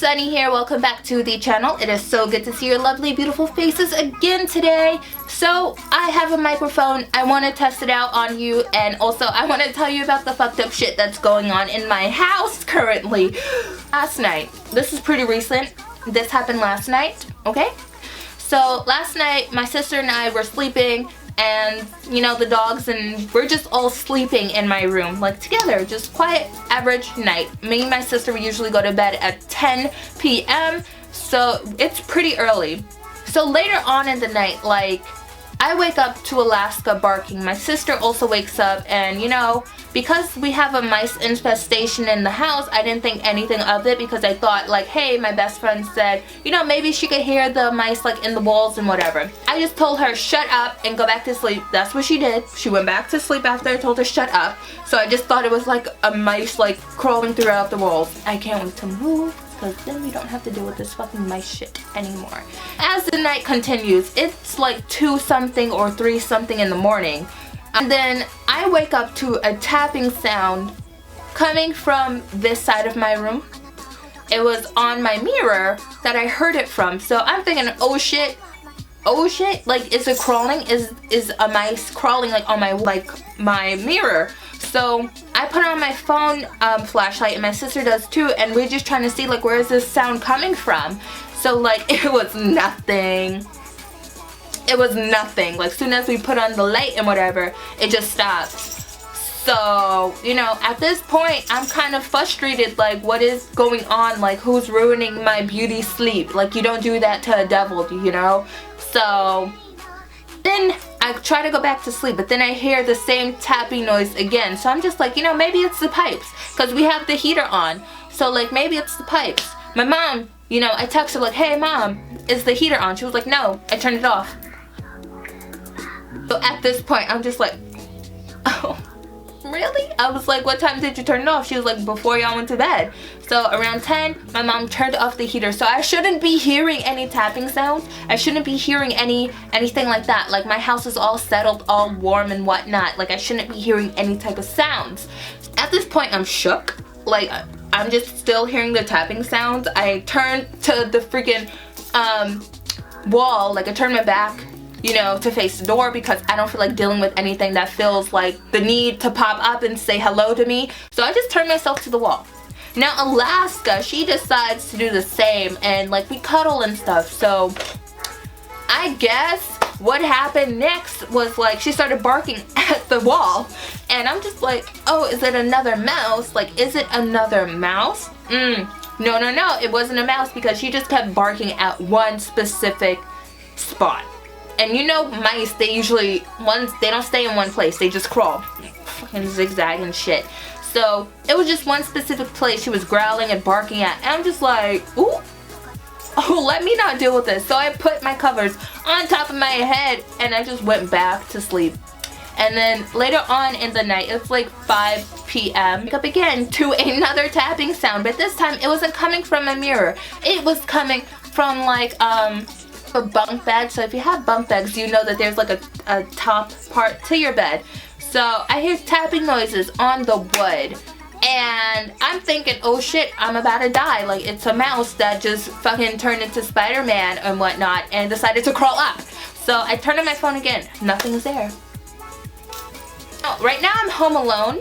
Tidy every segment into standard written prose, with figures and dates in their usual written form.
Sunny here. Welcome back to the channel. It is so good to see your lovely, beautiful faces again today. So, I have a microphone. I want to test it out on you, and also I want to tell you about the fucked up shit that's going on in my house currently. Last night. This is pretty recent. This happened last night, okay? So, last night, my sister and I were sleeping, and you know, the dogs, and we're just all sleeping in my room, like together, just quiet, average night. Me and my sister, we usually go to bed at 10 p.m. so it's pretty early. So later on in the night, like, I wake up to Alaska barking. My sister also wakes up, and you know, because we have a mice infestation in the house, I didn't think anything of it because I thought like, hey, my best friend said, you know, maybe she could hear the mice like in the walls and whatever. I just told her shut up and go back to sleep. That's what she did. She went back to sleep after I told her shut up. So I just thought it was like a mice like crawling throughout the walls. I can't wait to move, because then we don't have to deal with this fucking mice shit anymore. As the night continues, it's like 2 something or 3 something in the morning. And then I wake up to a tapping sound coming from this side of my room. It was on my mirror that I heard it from. So I'm thinking, oh shit, like, is it crawling? Is a mice crawling like on my mirror? So I put on my phone flashlight, and my sister does too, and we're just trying to see like, where is this sound coming from? So like, it was nothing. It was nothing. Like, soon as we put on the light and whatever, it just stopped. So, you know, at this point, I'm kind of frustrated, like, what is going on? Like, who's ruining my beauty sleep? Like, you don't do that to a devil, you know? So then I try to go back to sleep, but then I hear the same tapping noise again. So I'm just like, you know, maybe it's the pipes, because we have the heater on. So like, maybe it's the pipes. My mom, you know, I text her like, hey mom, is the heater on? She was like, no, I turned it off. So at this point, I'm just like, oh, really? I was like, what time did you turn it off? She was like, before y'all went to bed. So around 10, my mom turned off the heater. So I shouldn't be hearing any tapping sounds. I shouldn't be hearing anything like that. Like, my house is all settled, all warm and whatnot. Like, I shouldn't be hearing any type of sounds. At this point, I'm shook. Like, I'm just still hearing the tapping sounds. I turned to the freaking wall. Like, I turned my back, you know, to face the door, because I don't feel like dealing with anything that feels like the need to pop up and say hello to me. So I just turned myself to the wall. Now Alaska, she decides to do the same, and like, we cuddle and stuff. So I guess what happened next was like, she started barking at the wall, and I'm just like, oh, is it another mouse? Like, is it another mouse? No, it wasn't a mouse, because she just kept barking at one specific spot. And you know, mice, they usually, they don't stay in one place, they just crawl, fucking zigzag and shit. So it was just one specific place she was growling and barking at, and I'm just like, ooh, oh, let me not deal with this. So I put my covers on top of my head, and I just went back to sleep. And then later on in the night, it's like 5 p.m. wake up again to another tapping sound, but this time it wasn't coming from a mirror. It was coming from like a bunk bed. So if you have bunk beds, you know that there's like a top part to your bed. So I hear tapping noises on the wood, and I'm thinking, oh shit, I'm about to die. Like, it's a mouse that just fucking turned into Spider-Man and whatnot and decided to crawl up. So I turned on my phone again. Nothing's there. Oh, right now I'm home alone,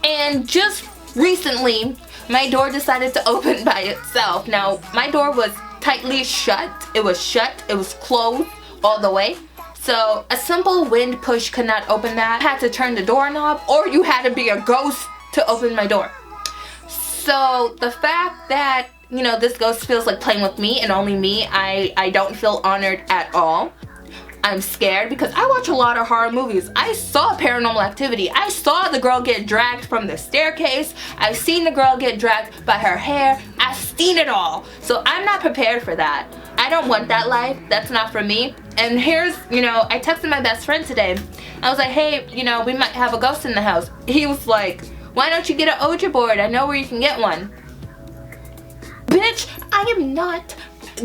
and just recently my door decided to open by itself. Now my door was tightly shut. It was shut. It was closed all the way. So a simple wind push could not open that. I had to turn the doorknob, or you had to be a ghost to open my door. So the fact that, you know, this ghost feels like playing with me and only me, I don't feel honored at all. I'm scared because I watch a lot of horror movies. I saw Paranormal Activity. I saw the girl get dragged from the staircase. I've seen the girl get dragged by her hair. I've seen it all. So I'm not prepared for that. I don't want that life. That's not for me. And here's, you know, I texted my best friend today. I was like, hey, you know, we might have a ghost in the house. He was like, why don't you get an Ouija board? I know where you can get one. Bitch, I am not.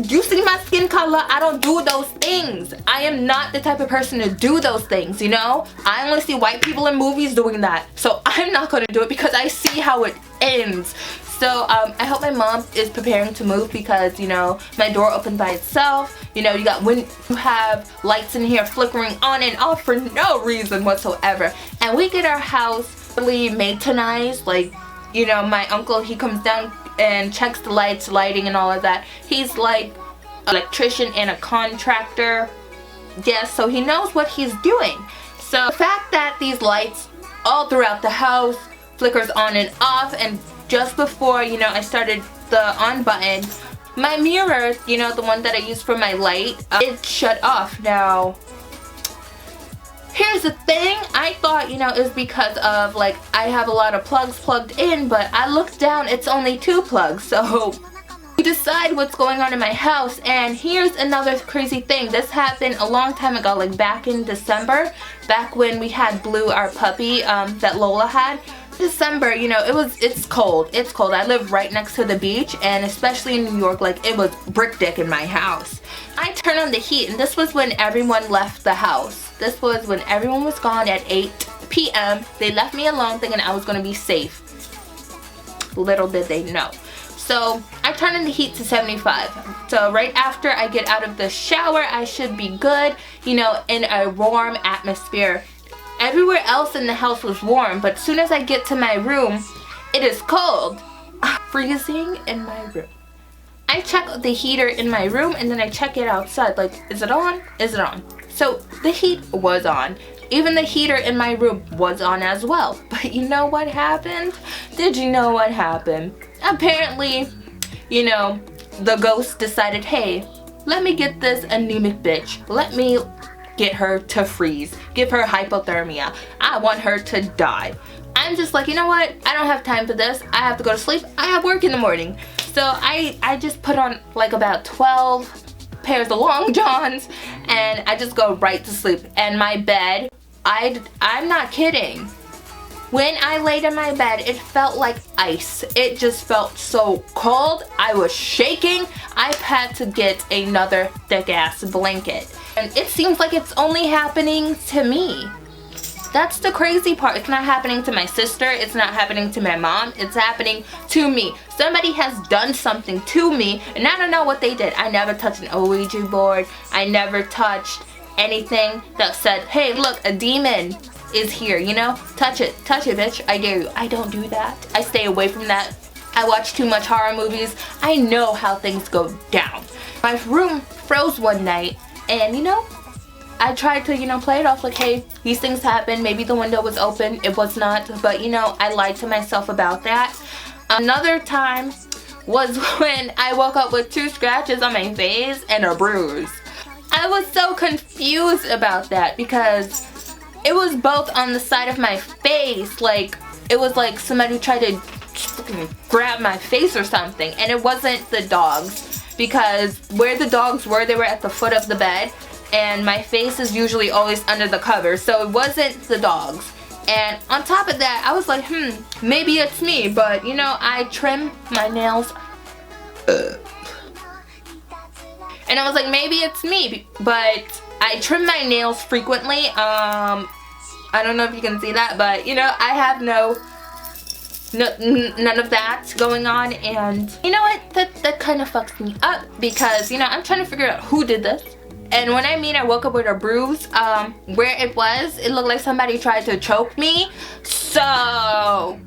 You see my skin color? I don't do those things. I am not the type of person to do those things, you know? I only see white people in movies doing that. So I'm not gonna do it because I see how it ends. So I hope my mom is preparing to move because, you know, my door opened by itself. You know, you have lights in here flickering on and off for no reason whatsoever. And we get our house really maintenance. Like, you know, my uncle, he comes down and checks the lights, lighting and all of that. He's like an electrician and a contractor. Yes, so he knows what he's doing. So the fact that these lights all throughout the house flickers on and off, and just before, you know, I started the on button, my mirror, you know, the one that I use for my light, it shut off. Now, here's the thing, I thought, you know, it was because of, like, I have a lot of plugs plugged in, but I looked down, it's only 2 plugs, so you decide what's going on in my house. And here's another crazy thing. This happened a long time ago, like back in December, back when we had Blue, our puppy, that Lola had. December, you know, it's cold. It's cold. I live right next to the beach, and especially in New York, like, it was brick dick in my house. I turned on the heat, and this was when everyone left the house. This was when everyone was gone at 8 p.m. They left me alone thinking I was going to be safe. Little did they know. So I turned on the heat to 75. So right after I get out of the shower, I should be good, you know, in a warm atmosphere. Everywhere else in the house was warm, but as soon as I get to my room, it is cold. Freezing in my room. I check the heater in my room, and then I check it outside. Like, is it on? Is it on? So the heat was on. Even the heater in my room was on as well. But you know what happened? Did you know what happened? Apparently, you know, the ghost decided, hey, let me get this anemic bitch. Let me get her to freeze. Give her hypothermia. I want her to die. I'm just like, you know what? I don't have time for this. I have to go to sleep. I have work in the morning. So I just put on like about 12 pairs of long johns, and I just go right to sleep. And my bed, I'm not kidding. When I laid in my bed, it felt like ice. It just felt so cold. I was shaking. I had to get another thick ass blanket. And it seems like it's only happening to me. That's the crazy part. It's not happening to my sister. It's not happening to my mom. It's happening to me. Somebody has done something to me, and I don't know what they did. I never touched an Ouija board. I never touched anything that said, hey, look, a demon is here, you know? Touch it, bitch. I dare you. I don't do that. I stay away from that. I watch too much horror movies. I know how things go down. My room froze one night, and you know, I tried to, you know, play it off like, hey, these things happen. Maybe the window was open. It was not. But, you know, I lied to myself about that. Another time was when I woke up with 2 scratches on my face and a bruise. I was so confused about that because it was both on the side of my face. Like, it was like somebody tried to grab my face or something. And it wasn't the dogs, because where the dogs were, they were at the foot of the bed. And my face is usually always under the cover, so it wasn't the dogs. And on top of that, I was like, maybe it's me. But, you know, I trim my nails. And I was like, maybe it's me. But I trim my nails frequently. I don't know if you can see that, but, you know, I have none of that going on. And you know what? That kind of fucks me up because, you know, I'm trying to figure out who did this. And when I mean I woke up with a bruise, where it looked like somebody tried to choke me. So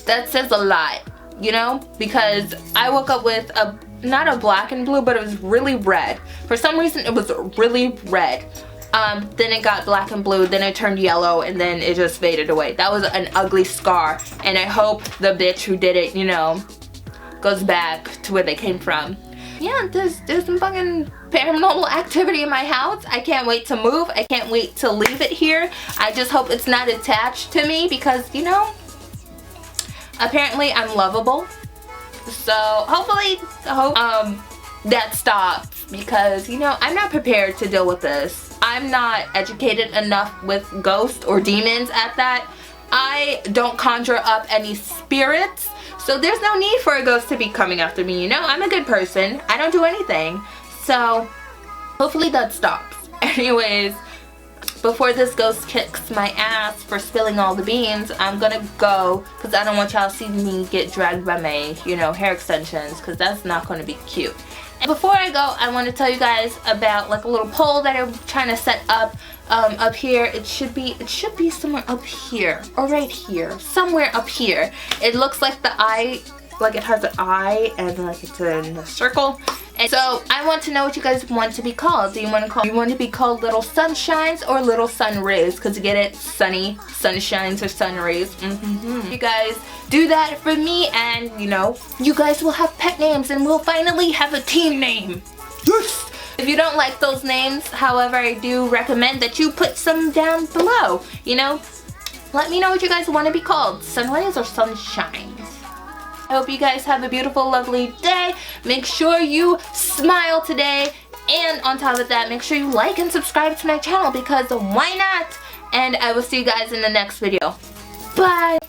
that says a lot, you know, because I woke up with not a black and blue, but it was really red. For some reason, it was really red. Then it got black and blue, then it turned yellow, and then it just faded away. That was an ugly scar, and I hope the bitch who did it, you know, goes back to where they came from. Yeah, there's some fucking paranormal activity in my house. I can't wait to move. I can't wait to leave it here. I just hope it's not attached to me because, you know, apparently I'm lovable. So hopefully, that stops because, you know, I'm not prepared to deal with this. I'm not educated enough with ghosts or demons at that. I don't conjure up any spirits. So there's no need for a ghost to be coming after me, you know? I'm a good person. I don't do anything. So hopefully that stops. Anyways, before this ghost kicks my ass for spilling all the beans, I'm gonna go, because I don't want y'all to see me get dragged by my, you know, hair extensions, because that's not going to be cute. And before I go, I want to tell you guys about like a little pole that I'm trying to set up here. It should be somewhere up here, or right here, somewhere up here. It looks like the eye, like it has an eye and like it's in a circle. And so I want to know what you guys want to be called. Do you want to be called Little Sunshines or Little Sun Rays? Because you get it, sunny, sunshines or sun rays. You guys do that for me, and you know, you guys will have pet names and we'll finally have a team name. Yes! If you don't like those names, however, I do recommend that you put some down below. You know, let me know what you guys want to be called. Sunrays or sunshines? I hope you guys have a beautiful, lovely day. Make sure you smile today. And on top of that, make sure you like and subscribe to my channel, because why not? And I will see you guys in the next video. Bye!